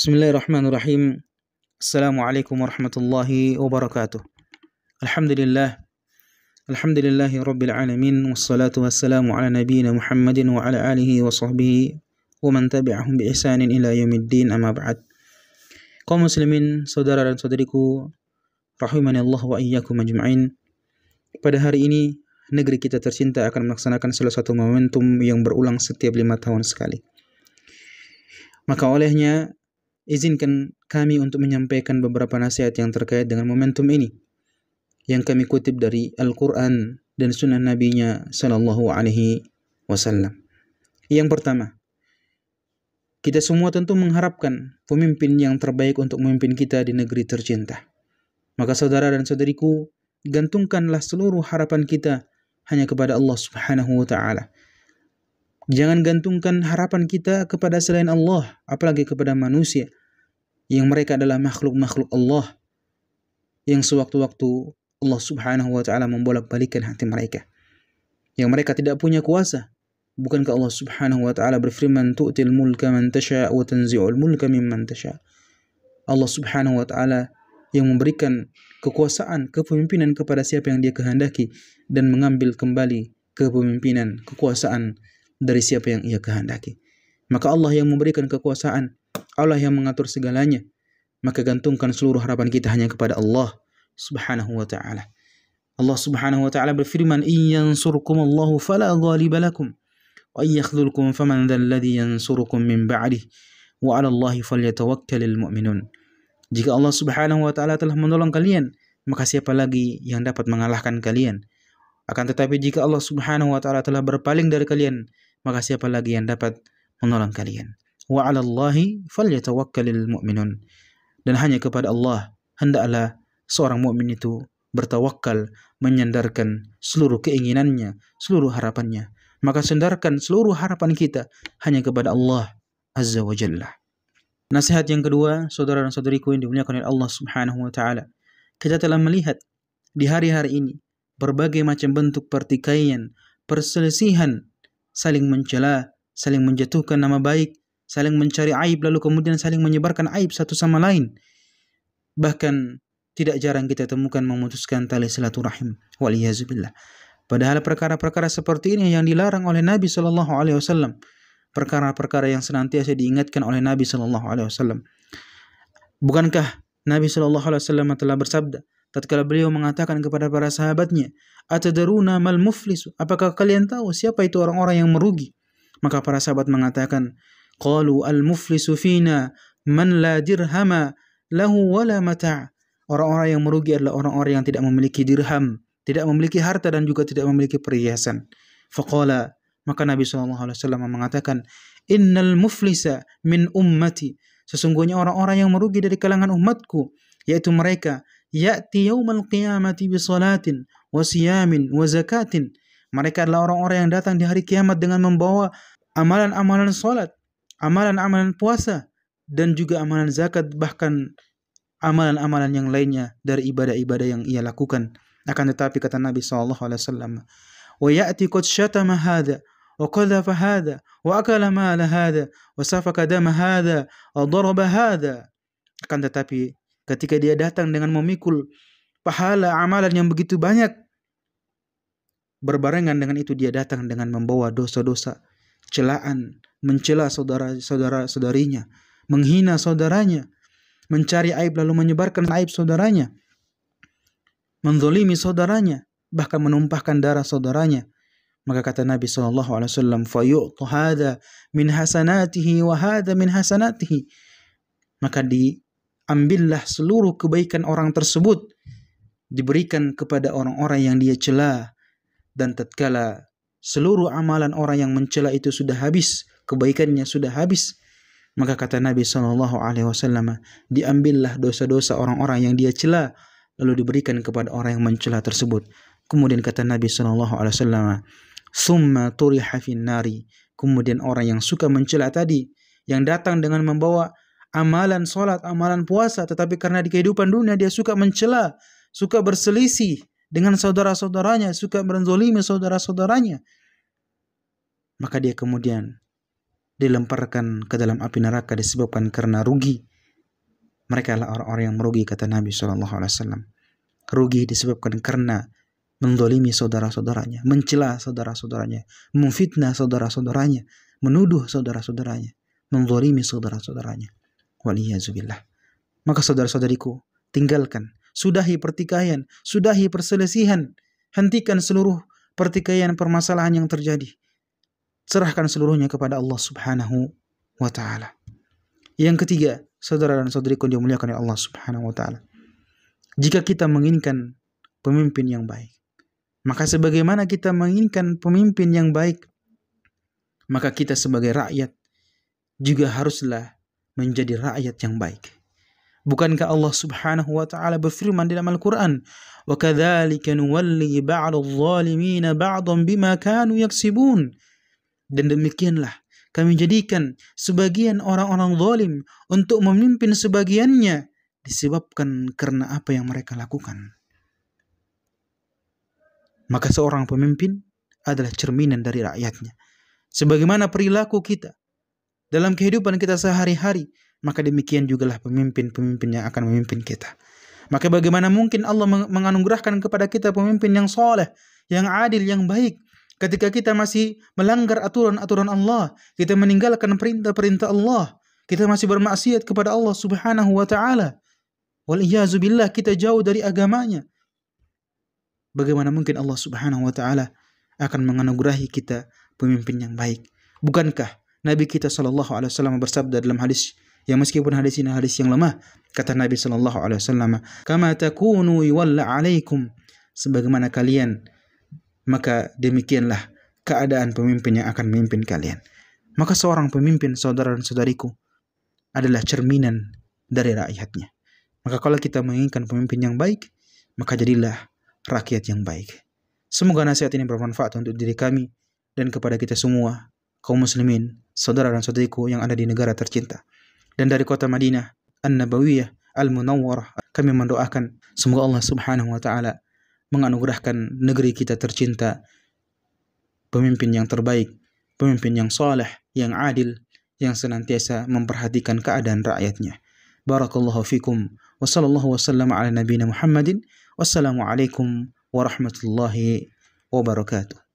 Bismillahirrahmanirrahim. Assalamualaikum warahmatullahi wabarakatuh. Alhamdulillah. Alhamdulillahi rabbil alamin. Wassalatu wassalamu ala nabiyyina Muhammadin wa ala alihi wa sahbihi wa man tabi'ahum bi ihsanin ila yaumiddin, amma ba'd. Kaum muslimin, saudara dan saudariku, rahimani Allah wa iyyakum ajma'in. Pada hari ini, negeri kita tercinta akan melaksanakan salah satu momentum yang berulang setiap 5 tahun sekali. Maka olehnya, izinkan kami untuk menyampaikan beberapa nasihat yang terkait dengan momentum ini, yang kami kutip dari Al-Quran dan Sunnah Nabi-Nya Sallallahu Alaihi Wasallam. Yang pertama, kita semua tentu mengharapkan pemimpin yang terbaik untuk memimpin kita di negeri tercinta. Maka saudara dan saudariku, gantungkanlah seluruh harapan kita hanya kepada Allah Subhanahu wa Ta'ala. Jangan gantungkan harapan kita kepada selain Allah, apalagi kepada manusia, yang mereka adalah makhluk-makhluk Allah, yang sewaktu-waktu Allah Subhanahu wa Ta'ala membolak-balikkan hati mereka, yang mereka tidak punya kuasa. Bukankah Allah Subhanahu wa Ta'ala berfirman, tu'til mulka man tasha' wa tanzi'ul mulka mimman tasha'. Allah Subhanahu wa Ta'ala yang memberikan kekuasaan, kepemimpinan kepada siapa yang Dia kehendaki, dan mengambil kembali kepemimpinan, kekuasaan dari siapa yang Ia kehendaki. Maka Allah yang memberikan kekuasaan, Allah yang mengatur segalanya. Maka gantungkan seluruh harapan kita hanya kepada Allah Subhanahu wa Ta'ala. Allah Subhanahu wa Ta'ala berfirman, in yansurkumullahu fala ghaliba lakum wa in yakhdhulkum faman dhal ladzi yansurukum min ba'dih wa 'ala Allahi falyatawakkalul mu'minun. Jika Allah Subhanahu wa Ta'ala telah menolong kalian, maka siapa lagi yang dapat mengalahkan kalian? Akan tetapi jika Allah Subhanahu wa Ta'ala telah berpaling dari kalian, maka siapa lagi yang dapat menolong kalian? Wa 'ala Allahi falyatawakkalul mu'minun. Dan hanya kepada Allah hendaklah seorang mukmin itu bertawakal, menyandarkan seluruh keinginannya, seluruh harapannya. Maka sandarkan seluruh harapan kita hanya kepada Allah Azza wa Jalla. Nasihat yang kedua, saudara dan saudariku yang dimuliakan oleh Allah Subhanahu wa Ta'ala. Kita telah melihat di hari-hari ini berbagai macam bentuk pertikaian, perselisihan, saling mencela, saling menjatuhkan nama baik, saling mencari aib, lalu kemudian saling menyebarkan aib satu sama lain. Bahkan tidak jarang kita temukan memutuskan tali silaturahim, waliyazubillah. Padahal perkara-perkara seperti ini yang dilarang oleh Nabi Sallallahu Alaihi Wasallam, perkara-perkara yang senantiasa diingatkan oleh Nabi Sallallahu Alaihi Wasallam. Bukankah Nabi Sallallahu Alaihi Wasallam telah bersabda tatkala beliau mengatakan kepada para sahabatnya, atadaruna mal muflis, apakah kalian tahu siapa itu orang-orang yang merugi? Maka para sahabat mengatakan, qalu al muflisu fina man la dirhama lahu wala mata'. Orang-orang yang merugi adalah orang-orang yang tidak memiliki dirham, tidak memiliki harta, dan juga tidak memiliki perhiasan. Faqala, maka Nabi SAW mengatakan, innal muflisa min ummati, sesungguhnya orang-orang yang merugi dari kalangan umatku, yaitu mereka ya'ti yaumal qiyamati bi salatin wa siyamin wa zakatin. Mereka adalah orang-orang yang datang di hari kiamat dengan membawa amalan-amalan salat, amalan-amalan puasa, dan juga amalan zakat, bahkan amalan-amalan yang lainnya dari ibadah-ibadah yang ia lakukan. Akan tetapi kata Nabi SAW, wa ya'ti qad syatama hadha wa qadhafa hadha wa akala mala hadha wa safaka dama hadha wa daraba hadha. Akan tetapi ketika dia datang dengan memikul pahala amalan yang begitu banyak, berbarengan dengan itu dia datang dengan membawa dosa-dosa, celaan, mencela saudara-saudarinya, menghina saudaranya, mencari aib lalu menyebarkan aib saudaranya, menzalimi saudaranya, bahkan menumpahkan darah saudaranya. Maka kata Nabi SAW, fayu'tu hadha min hasanatihi wa hadha min hasanatihi. Maka diambillah seluruh kebaikan orang tersebut, diberikan kepada orang-orang yang dia cela, dan tatkala seluruh amalan orang yang mencela itu sudah habis, kebaikannya sudah habis, maka kata Nabi SAW, diambillah dosa-dosa orang-orang yang dia cela, lalu diberikan kepada orang yang mencela tersebut. Kemudian kata Nabi SAW, summa turiha fin nari, kemudian orang yang suka mencela tadi, yang datang dengan membawa amalan salat, amalan puasa, tetapi karena di kehidupan dunia dia suka mencela, suka berselisih dengan saudara-saudaranya, suka menzalimi saudara-saudaranya, maka dia kemudian dilemparkan ke dalam api neraka disebabkan karena rugi, mereka adalah orang-orang yang merugi, kata Nabi SAW. Rugi disebabkan karena mendolimi saudara-saudaranya, mencela saudara-saudaranya, memfitnah saudara-saudaranya, menuduh saudara-saudaranya, mendolimi saudara-saudaranya. Waliyazubillah. Maka saudara-saudariku, tinggalkan, sudahi pertikaian, sudahi perselisihan, hentikan seluruh pertikaian permasalahan yang terjadi. Serahkan seluruhnya kepada Allah Subhanahu wa Ta'ala. Yang ketiga, saudara dan saudariku yang dimuliakan oleh Allah Subhanahu wa Ta'ala, jika kita menginginkan pemimpin yang baik, maka sebagaimana kita menginginkan pemimpin yang baik, maka kita sebagai rakyat juga haruslah menjadi rakyat yang baik. Bukankah Allah Subhanahu wa Ta'ala berfirman dalam Al-Quran, "Wa kadzalika nuwalli ba'dadh dhalimina ba'dhan bima kanu yaksibun." Dan demikianlah kami jadikan sebagian orang-orang zalim untuk memimpin sebagiannya disebabkan karena apa yang mereka lakukan. Maka seorang pemimpin adalah cerminan dari rakyatnya. Sebagaimana perilaku kita dalam kehidupan kita sehari-hari, maka demikian jugalah pemimpin-pemimpin yang akan memimpin kita. Maka bagaimana mungkin Allah menganugerahkan kepada kita pemimpin yang soleh, yang adil, yang baik, ketika kita masih melanggar aturan-aturan Allah, kita meninggalkan perintah-perintah Allah, kita masih bermaksiat kepada Allah Subhanahu wa Ta'ala. Waliyazubillah, kita jauh dari agamanya. Bagaimana mungkin Allah Subhanahu wa Ta'ala akan menganugerahi kita pemimpin yang baik? Bukankah Nabi kita SAW bersabda dalam hadis yang meskipun hadis ini hadis yang lemah, kata Nabi SAW, "Kama takunu yuwalla alaikum." Sebagaimana kalian, maka demikianlah keadaan pemimpin yang akan memimpin kalian. Maka seorang pemimpin, saudara dan saudariku, adalah cerminan dari rakyatnya. Maka kalau kita menginginkan pemimpin yang baik, maka jadilah rakyat yang baik. Semoga nasihat ini bermanfaat untuk diri kami dan kepada kita semua, kaum muslimin, saudara dan saudariku yang ada di negara tercinta. Dan dari kota Madinah An-Nabawiyah Al-Munawwarah, kami mendoakan semoga Allah Subhanahu wa Ta'ala menganugerahkan negeri kita tercinta pemimpin yang terbaik, pemimpin yang saleh, yang adil, yang senantiasa memperhatikan keadaan rakyatnya. Barakallahu fikum wa sallallahu wasallam ala nabiyina Muhammadin. Wassalamu alaikum warahmatullahi wabarakatuh.